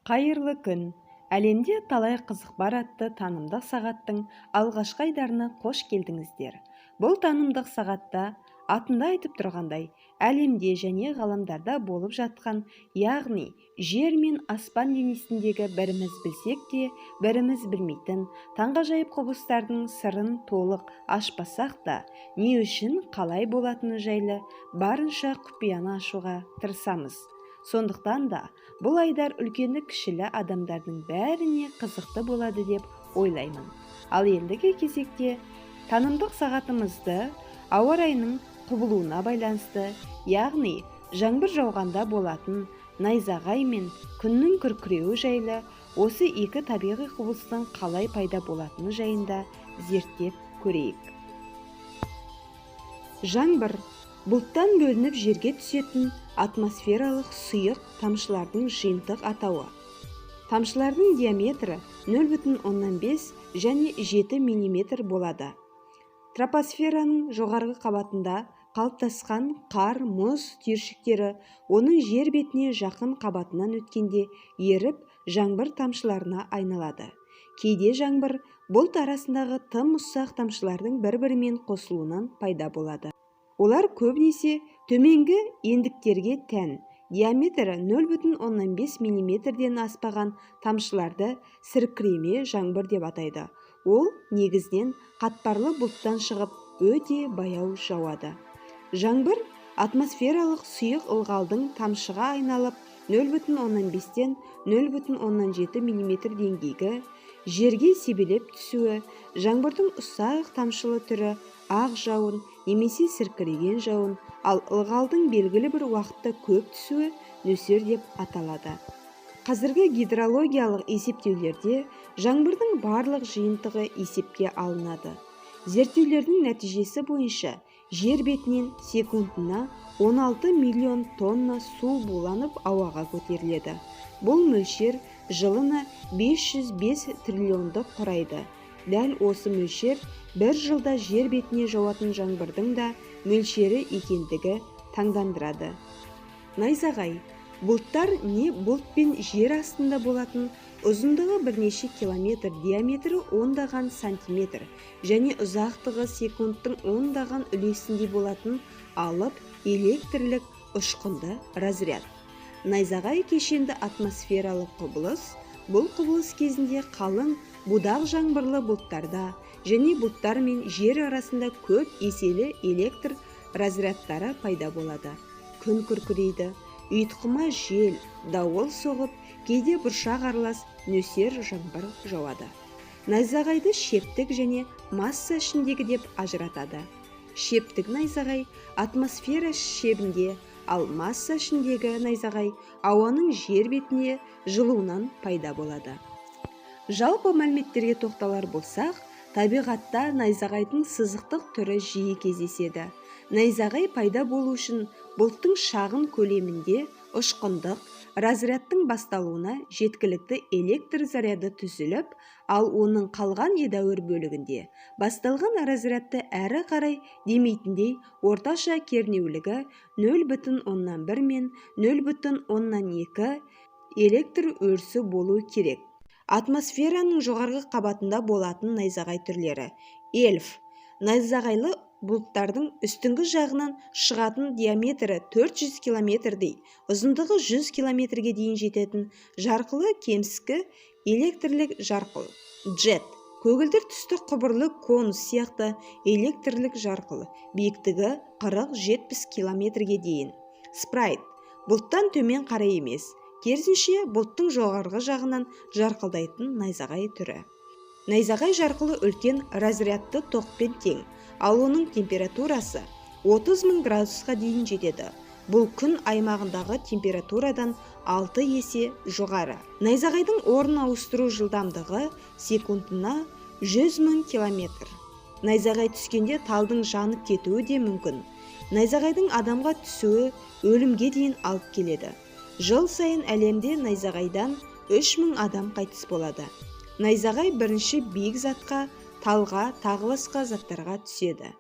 Қайырлы күн. Әлемде талай қызық бар атты танымдық сағаттың алғашқы айдарына қош келдіңіздер. Бұл танымдық сағатта атында айтып тұрғандай, әлемде және ғаламдарда болып жатқан, яғни жер мен аспан денесіндегі біріміз білсек те, біріміз білмейтін таңғажайып құбылыстардың сырын толық ашпасақ та, не үшін қалай болатыны жайлы барынша құпияны ашуға тырысамыз. Сондықтан да бұл айдар үлкені кішілі адамдардың бәріне қызықты болады деп ойлаймын. Ал ендігі кезекте танымдық сағатымызды ауа райының құбылуына байланысты, яғни жаңбыр жауғанда болатын найзағай мен күннің күркіреуі жайлы осы екі табиғи құбылыстың қалай пайда болатыны жайында зерттеп көрейік. Жаңбыр бұлттан бөлініп жерге түсетін атмосфералық сұйық тамшылардың жиынтық атауы. Тамшылардың диаметрі 0,5 және 7 мм болады. Тропосфераның жоғарғы қабатында қалыптасқан қар, мұз түйіршіктері оның жер бетіне жақын қабатынан өткенде еріп, жаңбыр тамшыларына айналады. Кейде жаңбыр бұлт арасындағы тым ұсақ тамшылардың бір-бірімен қосылуынан пайда болады. Олар көбінесе төменгі ендіктерге тән, диаметрі 0,5 мм-ден аспаған тамшыларды сіркіреме жаңбыр деп атайды. Ол негізінен қатпарлы бұлттан шығып, өте баяу жауады. Жаңбыр атмосфералық сұйық ылғалдың тамшыға айналып, 0,5-тен 0,7 мм деңгейгі жерге себелеп түсуі, жаңбырдың ұсақ тамшылы түрі ақ жауын немесе сіркіреген жауын, ал ылғалдың белгілі бір уақытта көп түсуі нөсер деп аталады. Қазіргі гидрологиялық есептеулерде жаңбырдың барлық жиынтығы есепке алынады. Зерттеулердің нәтижесі бойынша жер бетінен секундына 16 миллион тонна су буланып ауаға көтеріледі. Бұл мөлшер жылына 505 триллионды құрайды. Дәл осы мөлшер бір жылда жер бетіне жауатын жаңбырдың да мөлшері екендігі таңдандырады. Найзағай. Бұлттар не бұлт пен жер астында болатын, ұзындығы бірнеше километр, диаметрі ондаған сантиметр және ұзақтығы секундтың ондаған үлесінде болатын алып электрлік ұшқынды разряд. Найзағай кешенді атмосфералық құбылыс. Бұл құбылыс кезінде қалың будақ жаңбырлы бұлттарда және бұлттар мен жер арасында көп еселі электр разрядтары пайда болады. Күн күркірейді, ұйтқыма жел, дауыл соғып, кейде бұршақ аралас нөсер жаңбыр жауады. Найзағайды шептік және масса ішіндегі деп ажыратады. Шептік найзағай атмосфера шебінде, ал масса ішіндегі найзағай ауаның жер бетіне жылуынан пайда болады. Жалпы мәліметтерге тоқталар болсақ, табиғатта найзағайдың сызықтық түрі жиі кездеседі. Найзағай пайда болу үшін бұлттың шағын көлемінде ұшқындық разрядтың басталуына жеткілікті электр заряды түзіліп, ал оның қалған едәуір бөлігінде басталған разрядты әрі қарай демейтіндей орташа кернеулігі 0,1 мен 0,2 электр өрісі болу керек. Атмосфераның жоғарғы қабатында болатын найзағай түрлері. Эльф. Найзағайлы бұлттардың үстіңгі жағынан шығатын диаметрі 400 километрдей, ұзындығы 100 километрге дейін жететін жарқылы кеміскі электрлік жарқыл. Джет. Көгілдір түсті құбырлы конус сияқты электрлік жарқыл, биіктігі 40-70 километрге дейін. Спрайт. Бұлттан төмен қарай емес, керісінше бұлттың жоғарғы жағынан жарқылдайтын найзағай түрі. Найзағай жарқылы үлкен разрядты тоқпен тең, ал оның температурасы 30 000 градусқа дейін жетеді. Бұл күн аймағындағы температурадан 6 есе жоғары. Найзағайдың орын ауыстыру жылдамдығы секундына 100 000 километр. Найзағай түскенде талдың жанып кетуі де мүмкін. Найзағайдың адамға түсуі өлімге дейін алып келеді. Жыл сайын әлемде найзағайдан 3000 адам қайтыс болады. Найзағай бірінші биік затқа, талға, тағы басқа заттарға түседі.